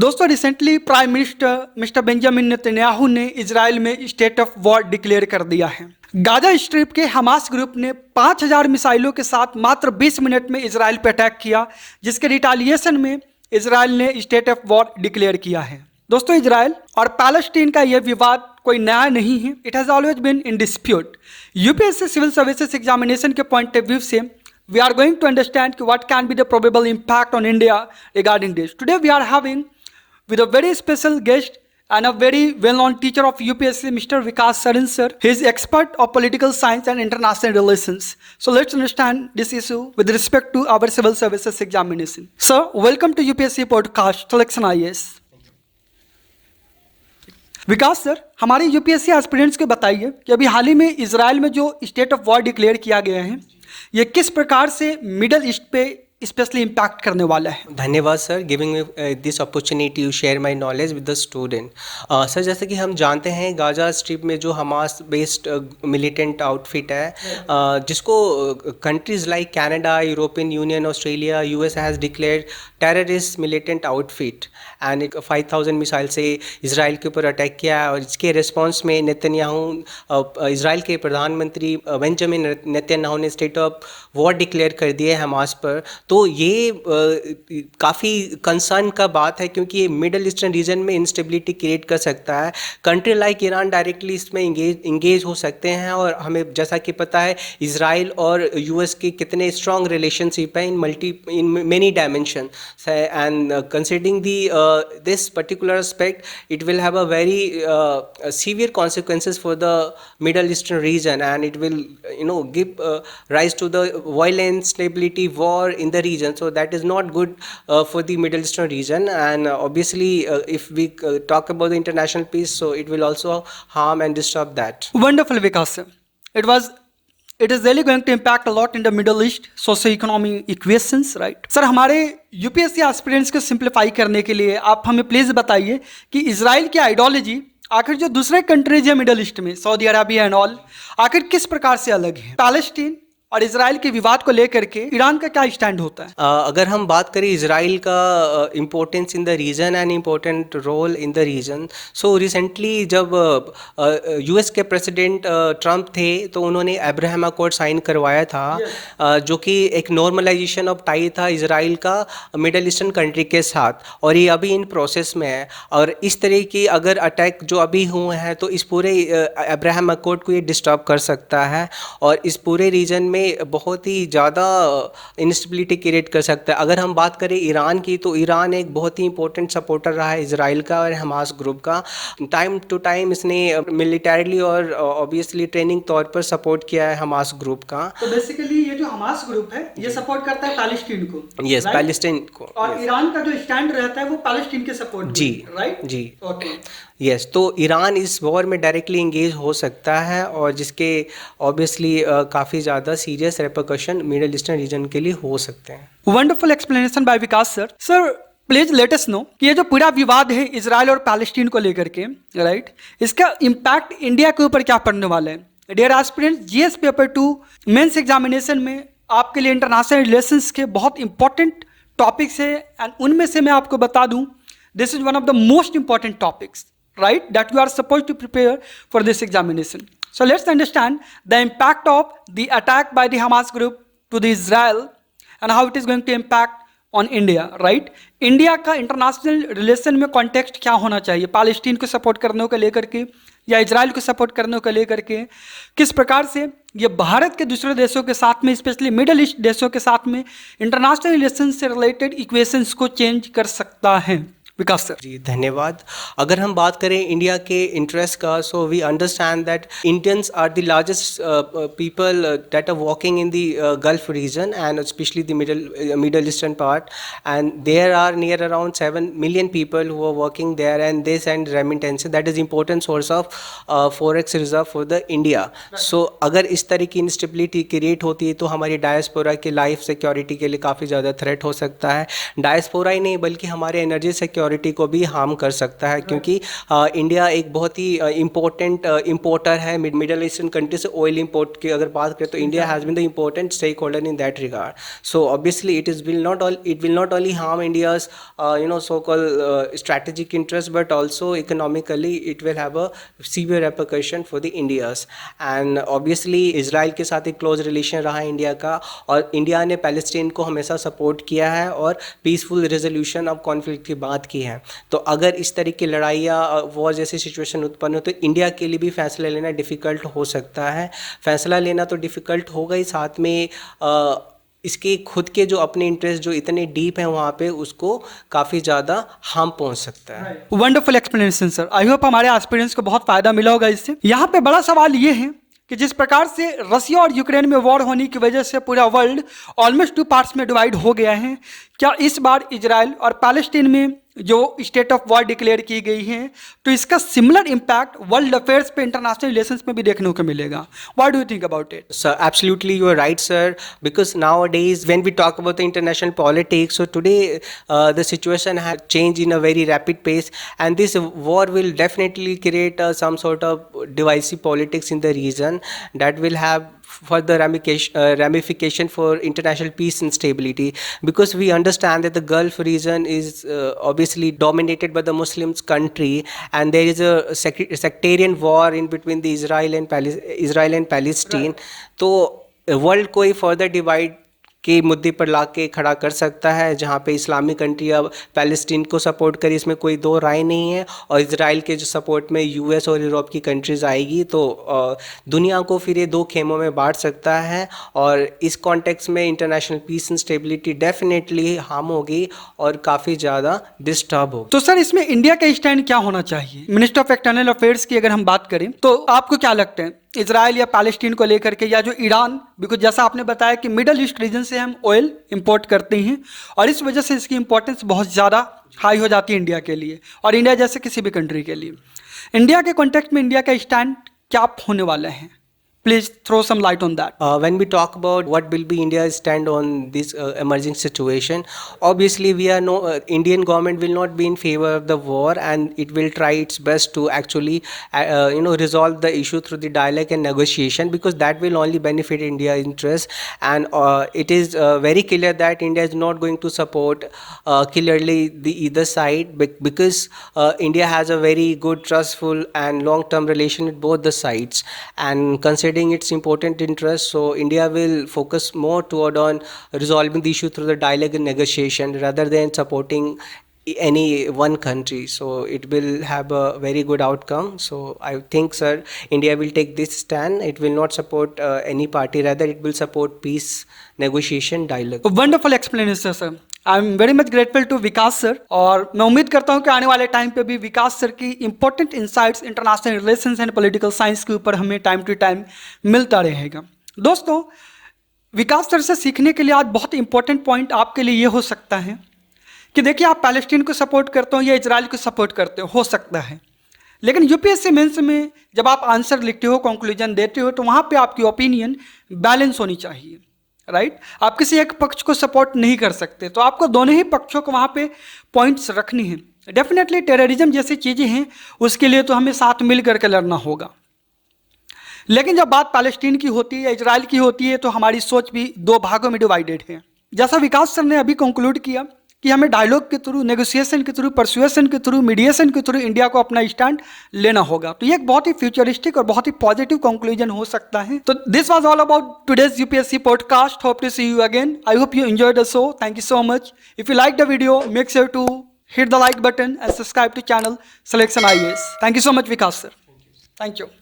दोस्तों recently prime minister mister Benjamin Netanyahu ने Israel में स्टेट ऑफ वॉर डिक्लेयर कर दिया है। गाजा स्ट्रिप के हमास ग्रुप ने 5000 मिसाइलों के साथ मात्र 20 मिनट में इजराइल पर अटैक किया, जिसके रिटालिएशन में इजराइल ने स्टेट ऑफ वॉर डिक्लेयर किया है। दोस्तों इजराइल और पैलेस्टीन का यह विवाद कोई नया नहीं है, it has always been in dispute. UPSC civil services examination के पॉइंट ऑफ व्यू से we are going to understand what can be the probable impact on India regarding this. Today we are having with a very special guest and a very well-known teacher of UPSC, Mr. Vikas Sarin sir. He is expert of political science and international relations. So let's understand this issue with respect to our civil services examination. Sir, welcome to UPSC podcast Selection IAS. Vikas sir, हमारे UPSC aspirants को बताइए कि अभी हाल ही में Israel में जो state of war declare किया गया है, ये किस प्रकार से मिडल ईस्ट पे स्पेशली इम्पैक्ट करने वाला है। धन्यवाद sir, giving me this opportunity to share my knowledge with the student. Sir, जैसे कि हम जानते हैं गाजा स्ट्रिप में जो हमास बेस्ड मिलिटेंट आउटफिट है, जिसको countries like Canada, European union, Australia, US has declared terrorist militant outfit and 5000 missile से इसराइल के ऊपर अटैक किया है। और इसके रिस्पॉन्स में नेतन्याहू, इसराइल के प्रधानमंत्री बेंजामिन नेतन्याहू ने स्टेट ऑफ वॉर डिक्लेयर कर दिया है हमास पर। तो ये काफ़ी कंसर्न का बात है, क्योंकि ये मिडल ईस्टर्न रीजन में इंस्टेबिलिटी क्रिएट कर सकता है। कंट्री लाइक ईरान डायरेक्टली इसमें इंगेज हो सकते हैं। और हमें जैसा कि पता है इसराइल और यूएस के कितने स्ट्रॉन्ग रिलेशनशिप है in many dimension and considering this particular aspect, it will have a very severe consequences for the Middle Eastern region, and it will give rise to the violence, stability, war in the region. So that is not good for the Middle Eastern region, and obviously if we talk about the international peace, so it will also harm and disturb that. Wonderful, Vikas sir. It is really going to impact a lot in the Middle East socio-economic equations, right? Sir, हमारे UPSC aspirants को simplify करने के लिए आप हमें please बताइए कि Israel की आइडियोलॉजी आखिर जो दूसरे कंट्रीज है मिडल ईस्ट में, सऊदी अरबिया एंड ऑल, आखिर किस प्रकार से अलग है। पैलेस्टीन और इजराइल के विवाद को लेकर के ईरान का क्या स्टैंड होता है। अगर हम बात करें इजराइल का importance in the region and important role in the region, so recently जब यूएस के प्रेसिडेंट ट्रम्प थे तो उन्होंने अब्राहम अकॉर्ड साइन करवाया था, जो कि एक नॉर्मलाइजेशन ऑफ टाई था इजराइल का मिडल ईस्टर्न कंट्री के साथ, और ये अभी इन प्रोसेस में है। और इस तरह की अगर अटैक जो अभी हुए हैं तो इस पूरे अब्राहम अकॉर्ड को ये डिस्टर्ब कर सकता है और इस पूरे रीजन में बहुत ही ज़्यादा इंस्टेबिलिटी क्रिएट कर सकता है। अगर हम बात करें ईरान की, तो ईरान एक बहुत ही इंपॉर्टेंट सपोर्टर रहा है इजराइल का और हमास ग्रुप का। टाइम टू टाइम इसने मिलिटरीली और ऑब्वियसली ट्रेनिंग तौर पर सपोर्ट किया है हमास ग्रुप का। तो बेसिकली ये जो हमास ग्रुप है ये सपोर्ट करता है पैलेस्टीन को। यस, पैलेस्टीन को। और ईरान का जो स्टैंड रहता है वो पैलेस्टीन के सपोर्ट में। जी, राइट जी, ओके। यस, तो ईरान इस वॉर में डायरेक्टली इंगेज हो सकता है और जिसके ऑब्वियसली काफ़ी ज़्यादा serious repercussion middle eastern region के लिए हो सकते हैं। Wonderful explanation by Vikas sir. Sir please let us know कि ये जो पूरा विवाद है इजराइल और पैलेस्टीन को लेकर के, राइट, इसका इम्पैक्ट इंडिया के ऊपर क्या पड़ने वाला है। Dear aspirants, GS paper 2 mains examination में आपके लिए इंटरनेशनल रिलेशंस के बहुत इंपॉर्टेंट टॉपिक्स है, एंड उनमें से मैं आपको बता दूं this is one of the most important topics, right, that you are supposed to prepare for this examination. So let's understand the impact of the attack by the Hamas group to the Israel and how it is going to impact on India, right? India का international relation में context क्या होना चाहिए, Palestine को support करने को लेकर के या इजराइल को सपोर्ट करने को लेकर के, किस प्रकार से ये भारत के दूसरे देशों के साथ में, स्पेशली मिडल ईस्ट देशों के साथ में इंटरनेशनल रिलेशन से रिलेटेड इक्वेशंस को चेंज कर सकता है। विकास सर जी, धन्यवाद। अगर हम बात करें इंडिया के इंटरेस्ट का, so we understand that Indians are the largest people that are working in the gulf region and specially the middle eastern part, and there are near around 7 million people who are working there, and they send remittances. That is important source of forex reserve for the India. So अगर इस तरह की instability create होती है तो हमारी diaspora की life security के लिए काफ़ी ज़्यादा थ्रेट हो सकता है। डायस्पोरा ही नहीं बल्कि हमारे एनर्जी सिक्योरिटी सिक्योरिटी को भी हार्म कर सकता है, क्योंकि इंडिया एक बहुत ही इम्पोर्टेंट इम्पोर्टर है मिडल ईस्टर्न कंट्री से। ऑयल इम्पोर्ट की अगर बात करें तो India has been the important stakeholder in that regard. So obviously it will not only harm India's so called strategic interest, but also economically it will have a severe repercussion for the India's। and obviously Israel के साथ एक close relation रहा है India का, और India ने Palestine को हमेशा सपोर्ट किया है और पीसफुल रेजोल्यूशन ऑफ कॉन्फ्लिक्ट की बात की है। तो अगर इस तरह की लड़ाई या वॉर जैसी सिचुएशन उत्पन्न हो तो इंडिया के लिए भी फैसला लेना डिफ़िकल्ट हो सकता है। फैसला लेना तो डिफ़िकल्ट होगा ही, साथ में इसके खुद के जो अपने इंटरेस्ट जो इतने डीप हैं वहाँ पे उसको काफ़ी ज़्यादा हार्म पहुँच सकता है। Wonderful explanation sir, I hope हमारे एस्पिरेंट्स को बहुत फायदा मिला होगा इससे। यहाँ पे बड़ा सवाल ये है कि जिस प्रकार से रसिया और यूक्रेन में वॉर होने की वजह से पूरा वर्ल्ड ऑलमोस्ट 2 पार्ट्स में डिवाइड हो गया है, क्या इस बार इजराइल और पैलेस्टीन में जो स्टेट ऑफ वॉर डिक्लेयर की गई है तो इसका सिमिलर इम्पैक्ट वर्ल्ड अफेयर्स पे, इंटरनेशनल रिलेशंस में भी देखने को मिलेगा? What do you think about it? Sir, absolutely, you are right, sir. Because nowadays, when we talk about the international politics, so today the situation has changed in a very rapid pace, and this war will definitely create some sort of divisive politics in the region that will have further ramification for international peace and stability, because we understand that the Gulf region is obviously dominated by the Muslims country, and there is a sectarian war in between the Israel and Palestine. तो world को ही further divide के मुद्दे पर ला के खड़ा कर सकता है, जहाँ पे इस्लामिक कंट्री अब पैलेस्टीन को सपोर्ट करे, इसमें कोई दो राय नहीं है, और इजराइल के जो सपोर्ट में यूएस और यूरोप की कंट्रीज़ आएगी तो दुनिया को फिर ये 2 खेमों में बांट सकता है। और इस कॉन्टेक्स्ट में international peace and stability definitely harm होगी और काफ़ी ज़्यादा डिस्टर्ब होगी। तो सर इसमें इंडिया का स्टैंड क्या होना चाहिए? मिनिस्टर ऑफ एक्सटर्नल अफेयर्स की अगर हम बात करें तो आपको क्या लगता है इजराइल या पैलेस्टीन को लेकर के, या जो ईरान, बिकॉज जैसा आपने बताया कि मिडल ईस्ट रीजन से हम ऑयल इंपोर्ट करते हैं और इस वजह से इसकी इंपॉर्टेंस बहुत ज़्यादा हाई हो जाती है इंडिया के लिए और इंडिया जैसे किसी भी कंट्री के लिए। इंडिया के कॉन्टेक्स्ट में इंडिया का स्टैंड क्या होने वाला है? Please throw some light on that. When we talk about what will be India's stand on this emerging situation, obviously Indian government will not be in favor of the war, and it will try its best to actually resolve the issue through the dialogue and negotiation, because that will only benefit India's interest. And it is very clear that India is not going to support clearly the either side, because India has a very good, trustful and long-term relation with both the sides, and considering its important interest, so India will focus more toward on resolving the issue through the dialogue and negotiation rather than supporting any one country. So it will have a very good outcome. So I think, sir, India will take this stand. It will not support any party, rather it will support peace, negotiation, dialogue. Wonderful explanation sir, I am very much grateful to Vikas sir, और मैं उम्मीद करता हूं कि आने वाले time पे भी विकास सर की important insights international relations and political science के ऊपर हमें टाइम टू टाइम मिलता रहेगा। दोस्तों, विकास सर से सीखने के लिए आज बहुत इंपॉर्टेंट पॉइंट आपके लिए ये हो सकता है कि देखिए, आप पैलेस्टीन को सपोर्ट करते हो या इजराइल को सपोर्ट करते हो सकता है, लेकिन यूपीएससी मेंस में जब आप आंसर लिखते हो, कंक्लूजन देते हो, तो वहाँ पे आपकी ओपिनियन बैलेंस होनी चाहिए, राइट? आप किसी एक पक्ष को सपोर्ट नहीं कर सकते, तो आपको दोनों ही पक्षों को वहाँ पे पॉइंट्स रखनी है। डेफिनेटली टेररिज्म जैसी चीज़ें हैं उसके लिए तो हमें साथ मिल करके लड़ना होगा, लेकिन जब बात पैलेस्टीन की होती है या इजराइल की होती है तो हमारी सोच भी 2 भागों में डिवाइडेड है। जैसा विकास सर ने अभी कंक्लूड किया कि हमें डायलॉग के थ्रू, नेगोशिएशन के थ्रू, परसुएशन के थ्रू, मीडिएशन के थ्रू इंडिया को अपना स्टैंड लेना होगा। तो ये एक बहुत ही फ्यूचरिस्टिक और बहुत ही पॉजिटिव कंक्लूजन हो सकता है। तो this was all about today's UPSC podcast. Hope to see you again. I hope you enjoyed the show. Thank you so much. If you like the video, make sure to hit the like button and subscribe to channel Selection IAS. Thank you so much, Vikas sir. Thank you.